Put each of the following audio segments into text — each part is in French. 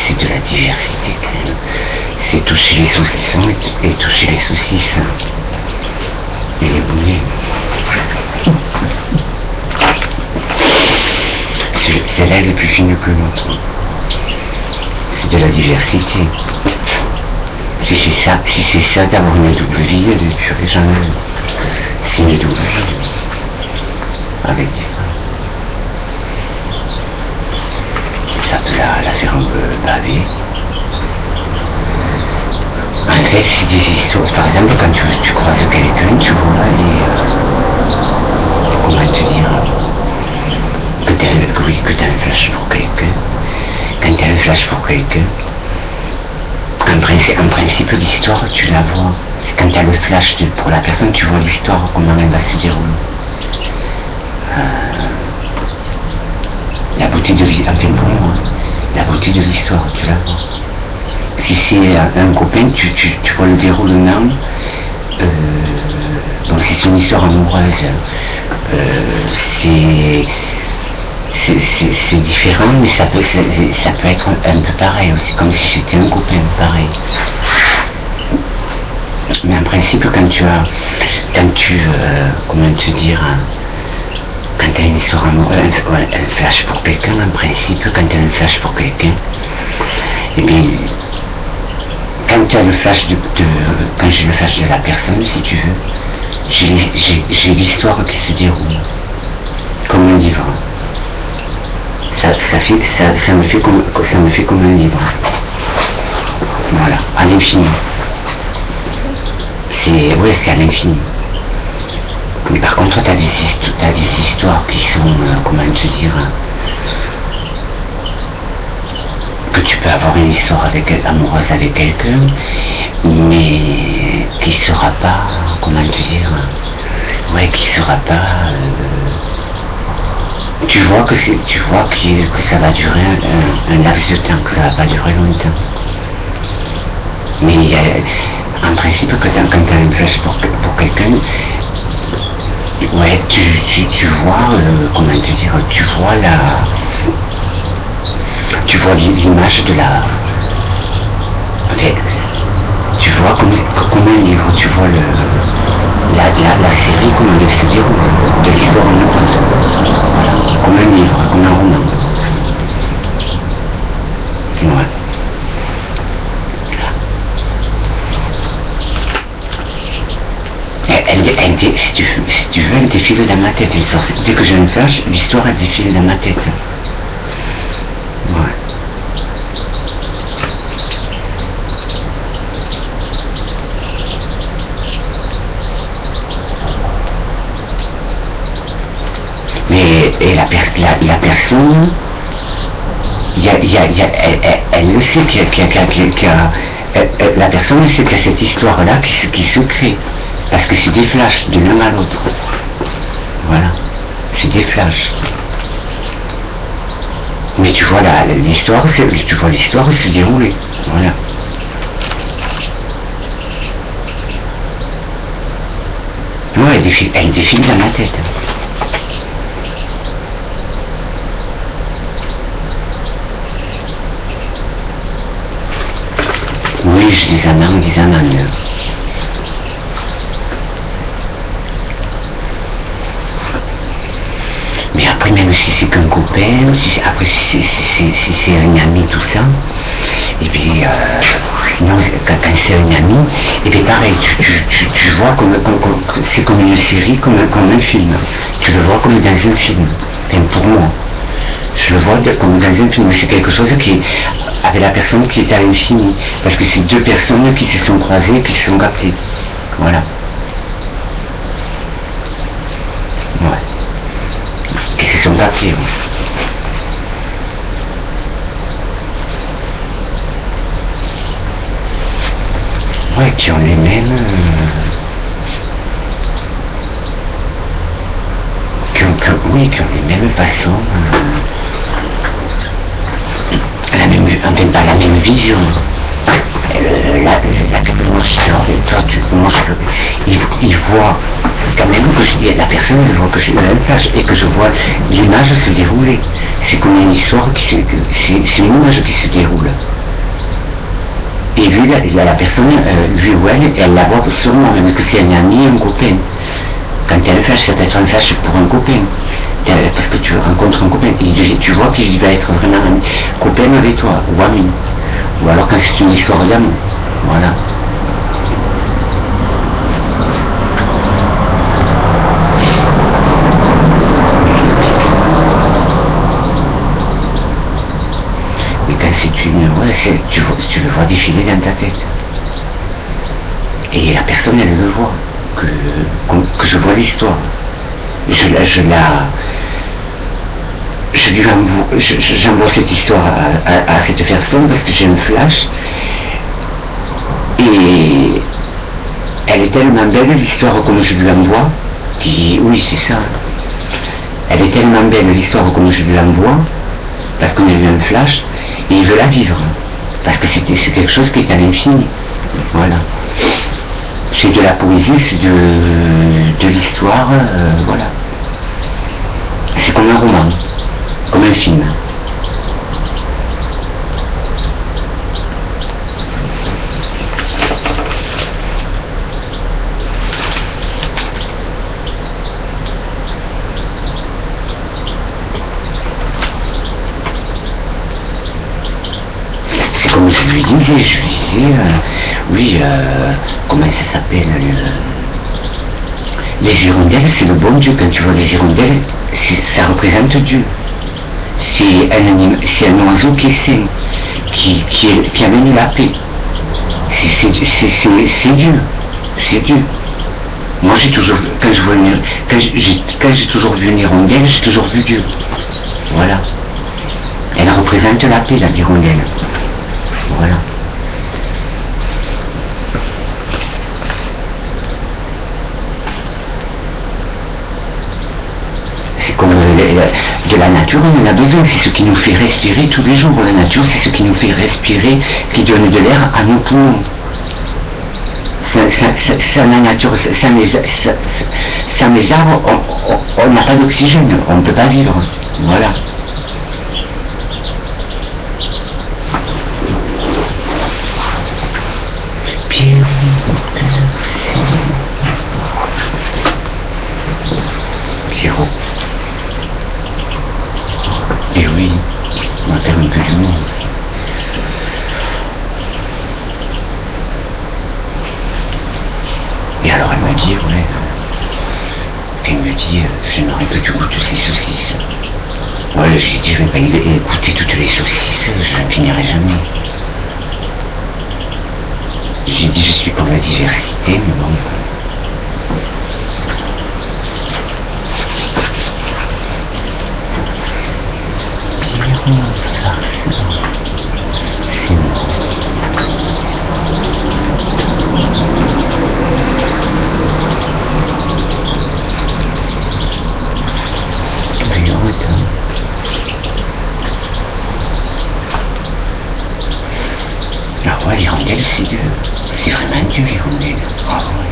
c'est de la diversité quand même. C'est toucher les saucissons et toucher les saucisses. Et les boulets. Celle-là elle est plus fine que l'autre. C'est de la diversité. Si c'est ça d'avoir une double vie, elle est pure et jamais. C'est une double vie. Avec ça peut la faire un peu baver. En fait, c'est des histoires. Par exemple, quand tu croises quelqu'un, tu vois comment te dire que t'as un flash pour quelqu'un. Quand t'as un flash pour quelqu'un, en principe l'histoire tu la vois. Quand t'as le flash pour la personne, tu vois l'histoire, comment elle va se dérouler. La beauté de l'histoire, enfin pour moi, la beauté de l'histoire, tu la vois. Si c'est un copain, tu vois le déroulement. Donc si c'est une histoire amoureuse, c'est différent, mais ça peut être un peu pareil aussi, comme si c'était un copain pareil. Mais en principe, comment te dire, quand tu as une histoire amoureuse, un flash pour quelqu'un, en principe, quand tu as un flash pour quelqu'un, et bien, quand tu as le flash quand j'ai le flash de la personne, si tu veux, j'ai l'histoire qui se déroule, comme un livre. Ça me fait comme un livre. Voilà, à l'infini. C'est à l'infini. Mais par contre, t'as des histoires qui sont, comment te dire, que tu peux avoir une histoire amoureuse avec quelqu'un, mais qui sera pas, comment te dire, qui sera pas. Tu vois que ça va durer un laps de temps, que ça va pas durer longtemps. Mais en principe, quand tu as une flash pour quelqu'un, tu vois, comment te dire, tu vois l'image de la... Tu vois comme un livre, tu vois la série, comment elle se déroule, de l'histoire amoureuse. Voilà, comme un livre, comme un roman. Ouais. Si tu veux, elle défile dans ma tête, l'histoire. Dès que j'ai une flash, l'histoire, elle défile dans ma tête. Ouais. Et la personne, elle le sait la personne sait qu'il y a cette histoire-là qui se crée. Parce que c'est des flashs de l'un à l'autre. Voilà. C'est des flashs. Mais tu vois l'histoire se dérouler. Voilà. Non, elle défile dans ma tête. Oui, je dis un an, Mais après, même si c'est qu'un copain, si c'est un ami, tout ça, et puis, non, quand c'est un ami, et puis pareil, tu vois c'est comme une série, comme un film. Tu le vois comme dans un film. Et pour moi, je le vois comme dans un film. C'est quelque chose qui est avec la personne qui est à l'infini. Parce que c'est deux personnes qui se sont croisées, qui se sont captées. Voilà. Ouais. Qui se sont captées. Ouais, qui ont les mêmes... qui ont les mêmes façons... pas la même vision. Il voit quand même que la personne voit que j'ai le même flash et que je vois l'image se dérouler. c'est comme une histoire, c'est une image qui se déroule. Et vu la personne, vu où elle la voit sûrement, même que c'est un ami, un copain. Quand il y a un flash, ça peut être un flash pour un copain. Parce que tu rencontres un copain, et tu vois qu'il va être vraiment un copain avec toi, ou ami. Ou alors quand c'est une histoire d'amour. Voilà. Mais quand c'est une... Ouais, tu le vois défiler dans ta tête. Et la personne, elle le voit. Que je vois l'histoire. J'envoie cette histoire à cette personne parce que j'ai un flash. Et elle est tellement belle, l'histoire comme je lui l'envoie, oui, c'est ça. Elle est tellement belle, l'histoire comme je lui l'envoie, parce qu'on a eu un flash, et il veut la vivre. Parce que c'est quelque chose qui est à l'infini. Voilà. C'est de la poésie, c'est de l'histoire, voilà. C'est comme un roman, comme un film. C'est comme je lui disais, oui, comment ça s'appelle, les hirondelles, c'est le bon Dieu. Quand tu vois les hirondelles, ça représente Dieu. C'est un oiseau qui est saint, qui amène la paix. C'est Dieu. C'est Dieu. Moi j'ai toujours, quand j'ai toujours vu une hirondelle, j'ai toujours vu Dieu. Voilà. Elle représente la paix, la hirondelle. Voilà. C'est comme de la nature, on en a besoin, c'est ce qui nous fait respirer tous les jours. La nature, c'est ce qui nous fait respirer, qui donne de l'air à nos poumons. Sans la nature, sans les arbres, on n'a pas d'oxygène, on ne peut pas vivre. Voilà. Pierrot. Et oui, on a permis que du monde. Et alors elle m'a dit, ouais, elle me dit, j'aimerais que tu goûtes ces saucisses. Ouais, j'ai dit, je vais pas écouter toutes les saucisses, je ne finirai jamais. J'ai dit, je suis pour la diversité, mais bon. Ah ouais, l'hirondelle, c'est Dieu. C'est vraiment Dieu, l'hirondelle. Ah ouais.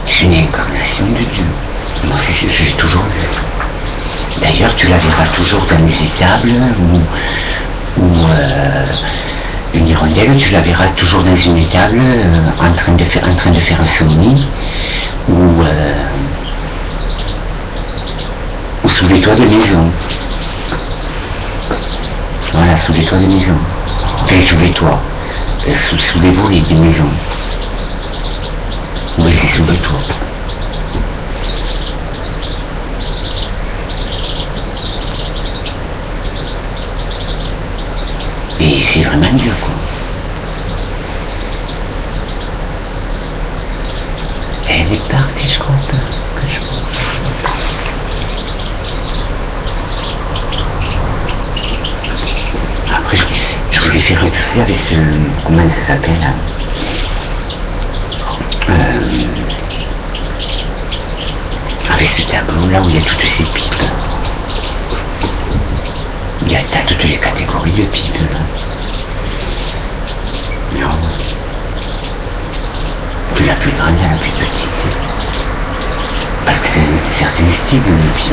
C'est une incarnation de Dieu. Moi, j'ai toujours vu. D'ailleurs, tu la verras toujours dans les étables ou une hirondelle, tu la verras toujours dans une étable en train de faire un somni ou sous les toits de maison. Voilà, sous les toits de maison. Enfin, sous les toits. Sous les volets des maisons. Oui, c'est sous les toits. Et c'est vraiment Dieu, quoi. Elle est partie, je crois pas. Après, je voulais faire tout ça avec ce... Comment ça s'appelle, là avec ce tableau, là où il y a toutes ces pipes. T'as toutes les catégories de pipes, là. Non. De la plus grande à la plus petite. parce que c'est un style, et puis